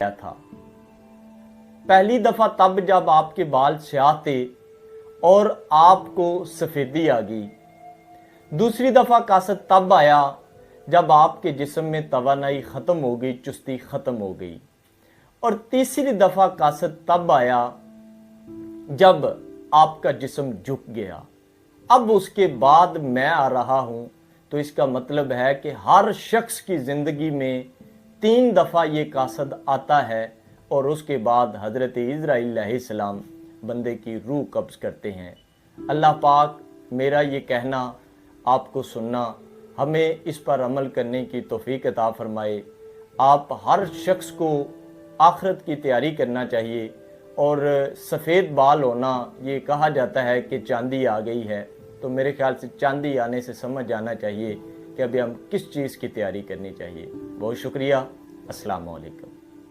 गया था। पहली दफा तब जब आपके बाल स्याह थे और आपको सफेदी आ गई। दूसरी दफा कासत तब आया जब आपके जिस्म में तवानाई खत्म हो गई, चुस्ती खत्म हो गई। और तीसरी दफा कासत तब आया जब आपका जिस्म झुक गया। अब उसके बाद मैं आ रहा हूं, तो इसका मतलब है कि हर शख्स की जिंदगी में 3 दफा ये कासद आता है और उसके बाद हजरत इज़राइल अलैहिस्सलाम बंदे की रूह कब्ज़ करते हैं। अल्लाह पाक मेरा ये कहना, आपको सुनना, हमें इस पर अमल करने की तौफीक अता फरमाए। आप हर शख्स को आखिरत की तैयारी करना चाहिए। और सफ़ेद बाल होना, ये कहा जाता है कि चांदी आ गई है, तो मेरे ख्याल से चांदी आने से समझ आना चाहिए कि अभी हम किस चीज़ की तैयारी करनी चाहिए। बहुत शुक्रिया। अस्सलाम वालेकुम।